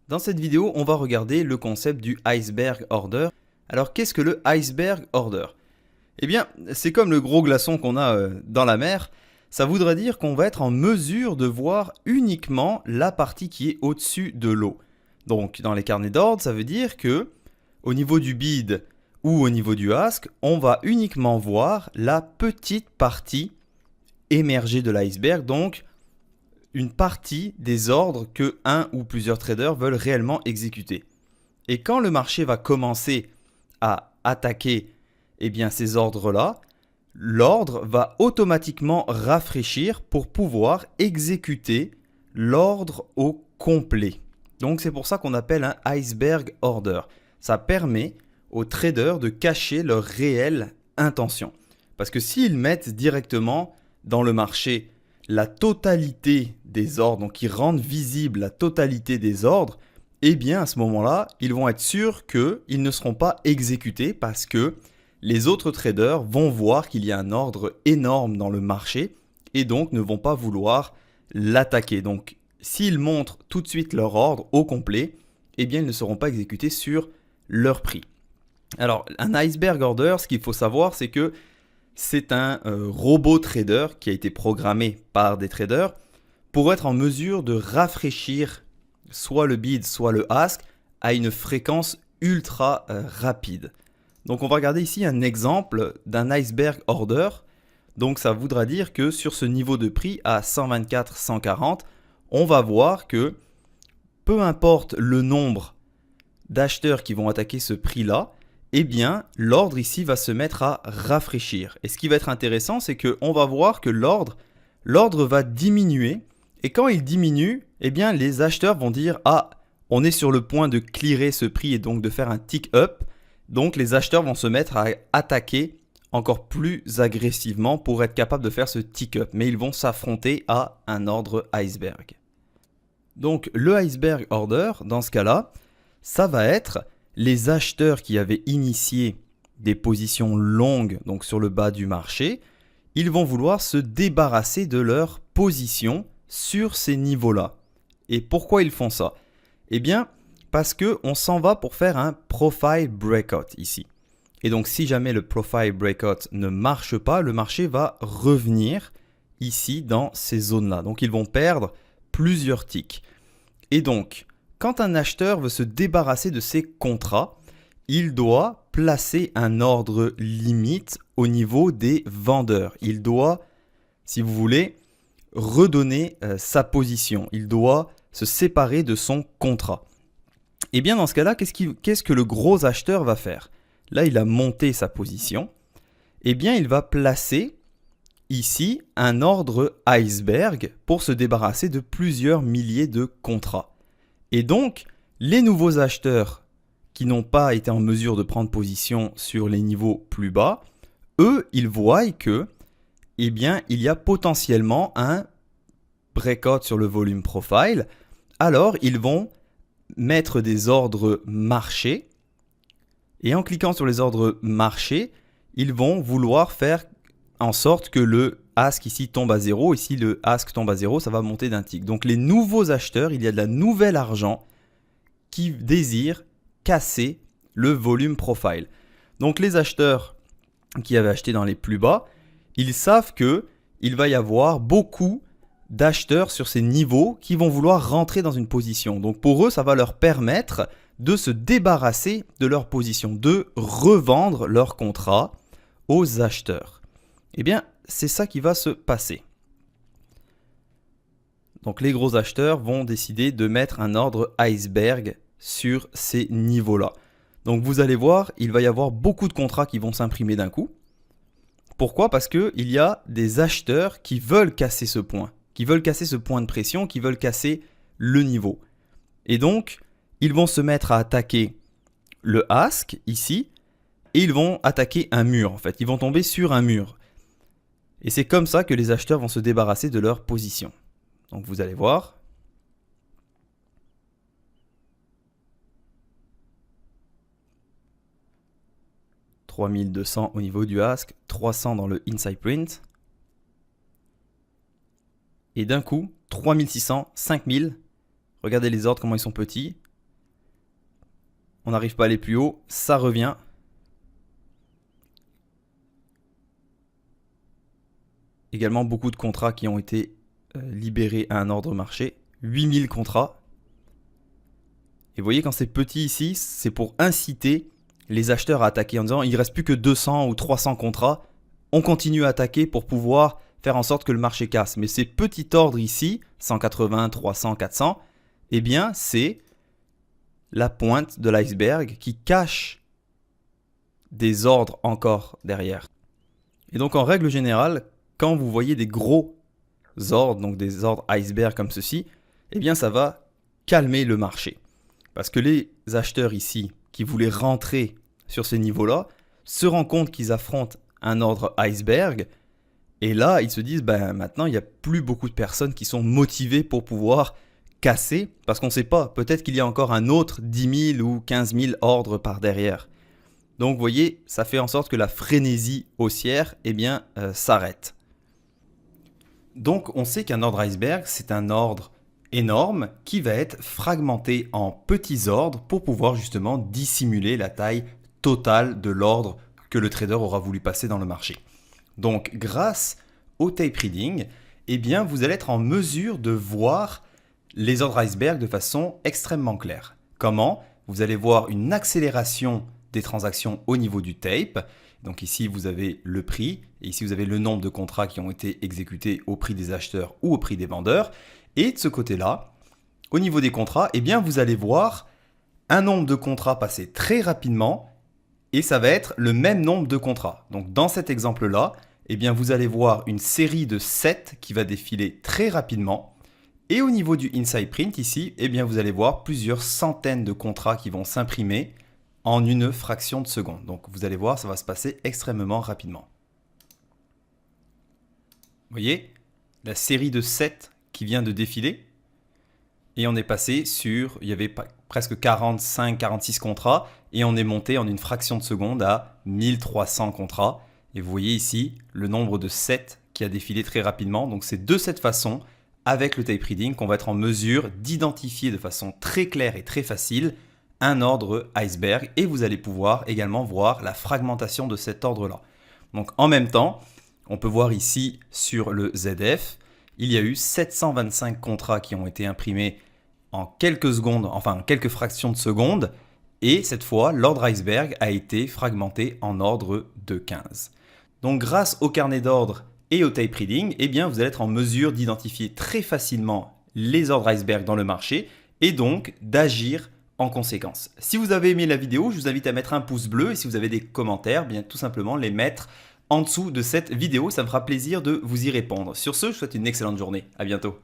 Dans cette vidéo, on va regarder le concept du iceberg order. Alors, qu'est-ce que le iceberg order? Eh bien, c'est comme le gros glaçon qu'on a dans la mer. Ça voudrait dire qu'on va être en mesure de voir uniquement la partie qui est au-dessus de l'eau. Donc, dans les carnets d'ordre, ça veut dire que au niveau du bid ou au niveau du ask, on va uniquement voir la petite partie émerger de l'iceberg, donc une partie des ordres que un ou plusieurs traders veulent réellement exécuter. Et quand le marché va commencer à attaquer ces ordres-là, l'ordre va automatiquement rafraîchir pour pouvoir exécuter l'ordre au complet. Donc c'est pour ça qu'on appelle un iceberg order. Ça permet aux traders de cacher leur réelle intention. Parce que s'ils mettent directement dans le marché la totalité des ordres, donc ils rendent visible la totalité des ordres, eh bien à ce moment-là, ils vont être sûrs qu'ils ne seront pas exécutés parce que les autres traders vont voir qu'il y a un ordre énorme dans le marché et donc ne vont pas vouloir l'attaquer. Donc s'ils montrent tout de suite leur ordre au complet, eh bien ils ne seront pas exécutés sur leur prix. Alors un iceberg order, ce qu'il faut savoir, c'est que c'est un robot trader qui a été programmé par des traders pour être en mesure de rafraîchir soit le bid, soit le ask à une fréquence ultra rapide. Donc on va regarder ici un exemple d'un iceberg order. Donc ça voudra dire que sur ce niveau de prix à 124, 140, on va voir que peu importe le nombre d'acheteurs qui vont attaquer ce prix-là, eh bien, l'ordre ici va se mettre à rafraîchir. Et ce qui va être intéressant, c'est qu'on va voir que l'ordre va diminuer. Et quand il diminue, eh bien, les acheteurs vont dire « Ah, on est sur le point de clearer ce prix et donc de faire un tick up ». Donc, les acheteurs vont se mettre à attaquer encore plus agressivement pour être capables de faire ce tick up. Mais ils vont s'affronter à un ordre iceberg. Donc, le iceberg order, dans ce cas-là, ça va être les acheteurs qui avaient initié des positions longues, donc sur le bas du marché, ils vont vouloir se débarrasser de leur position sur ces niveaux-là. Et pourquoi ils font ça? Eh bien, parce qu'on s'en va pour faire un profile breakout ici. Et donc, si jamais le profile breakout ne marche pas, le marché va revenir ici dans ces zones-là. Donc, ils vont perdre plusieurs ticks. Et donc, quand un acheteur veut se débarrasser de ses contrats, il doit placer un ordre limite au niveau des vendeurs. Il doit, si vous voulez, redonner sa position. Il doit se séparer de son contrat. Et bien dans ce cas-là, qu'est-ce que le gros acheteur va faire? Là, il a monté sa position. Eh bien, il va placer ici un ordre iceberg pour se débarrasser de plusieurs milliers de contrats. Et donc, les nouveaux acheteurs qui n'ont pas été en mesure de prendre position sur les niveaux plus bas, eux, ils voient que, eh bien, il y a potentiellement un breakout sur le volume profile. Alors, ils vont mettre des ordres marché. Et en cliquant sur les ordres marché, ils vont vouloir faire en sorte que le ask ici tombe à 0. Ici, le ask tombe à 0, ça va monter d'un tick. Donc, les nouveaux acheteurs, il y a de la nouvelle argent qui désire casser le volume profile. Donc, les acheteurs qui avaient acheté dans les plus bas, ils savent qu'il va y avoir beaucoup d'acheteurs sur ces niveaux qui vont vouloir rentrer dans une position. Donc, pour eux, ça va leur permettre de se débarrasser de leur position, de revendre leur contrat aux acheteurs. Eh bien, c'est ça qui va se passer. Donc les gros acheteurs vont décider de mettre un ordre iceberg sur ces niveaux-là. Donc vous allez voir, il va y avoir beaucoup de contrats qui vont s'imprimer d'un coup. Pourquoi? Parce qu'il y a des acheteurs qui veulent casser ce point, qui veulent casser ce point de pression, qui veulent casser le niveau. Et donc, ils vont se mettre à attaquer le ask ici, et ils vont attaquer un mur en fait. Ils vont tomber sur un mur. Et c'est comme ça que les acheteurs vont se débarrasser de leur position. Donc vous allez voir. « 3200 au niveau du ask, 300 dans le inside print. Et d'un coup, 3600, 5000. Regardez les ordres, comment ils sont petits. on n'arrive pas à aller plus haut, ça revient. Également beaucoup de contrats qui ont été libérés à un ordre marché, 8000 contrats. Et vous voyez, quand c'est petit ici, c'est pour inciter les acheteurs à attaquer en disant il ne reste plus que 200 ou 300 contrats, on continue à attaquer pour pouvoir faire en sorte que le marché casse. Mais ces petits ordres ici, 180, 300, 400, eh bien c'est la pointe de l'iceberg qui cache des ordres encore derrière. Et donc en règle générale, quand vous voyez des gros ordres, donc des ordres iceberg comme ceci, eh bien ça va calmer le marché. Parce que les acheteurs ici qui voulaient rentrer sur ces niveaux-là se rendent compte qu'ils affrontent un ordre iceberg. Et là, ils se disent, maintenant, il n'y a plus beaucoup de personnes qui sont motivées pour pouvoir casser. Parce qu'on ne sait pas, peut-être qu'il y a encore un autre 10 000 ou 15 000 ordres par derrière. Donc, vous voyez, ça fait en sorte que la frénésie haussière s'arrête. Donc, on sait qu'un ordre iceberg, c'est un ordre énorme qui va être fragmenté en petits ordres pour pouvoir justement dissimuler la taille totale de l'ordre que le trader aura voulu passer dans le marché. Donc grâce au tape reading, vous allez être en mesure de voir les ordres iceberg de façon extrêmement claire. Comment ? Vous allez voir une accélération des transactions au niveau du tape. Donc ici, vous avez le prix et ici, vous avez le nombre de contrats qui ont été exécutés au prix des acheteurs ou au prix des vendeurs. Et de ce côté-là, au niveau des contrats, vous allez voir un nombre de contrats passer très rapidement et ça va être le même nombre de contrats. Donc dans cet exemple-là, vous allez voir une série de 7 qui va défiler très rapidement. Et au niveau du inside print ici, vous allez voir plusieurs centaines de contrats qui vont s'imprimer en une fraction de seconde. Donc vous allez voir, ça va se passer extrêmement rapidement. Vous voyez, la série de 7 qui vient de défiler. Et on est passé sur, il y avait presque 45, 46 contrats. Et on est monté en une fraction de seconde à 1300 contrats. Et vous voyez ici le nombre de 7 qui a défilé très rapidement. Donc c'est de cette façon, avec le tape reading, qu'on va être en mesure d'identifier de façon très claire et très facile un ordre iceberg. Et vous allez pouvoir également voir la fragmentation de cet ordre-là. Donc en même temps, on peut voir ici sur le ZF, il y a eu 725 contrats qui ont été imprimés en quelques secondes, enfin quelques fractions de secondes. Et cette fois, l'ordre iceberg a été fragmenté en ordre de 15. Donc grâce au carnet d'ordre et au tape reading, vous allez être en mesure d'identifier très facilement les ordres iceberg dans le marché et donc d'agir en conséquence. Si vous avez aimé la vidéo, je vous invite à mettre un pouce bleu et si vous avez des commentaires, tout simplement les mettre en dessous de cette vidéo. Ça me fera plaisir de vous y répondre. Sur ce, je vous souhaite une excellente journée. À bientôt.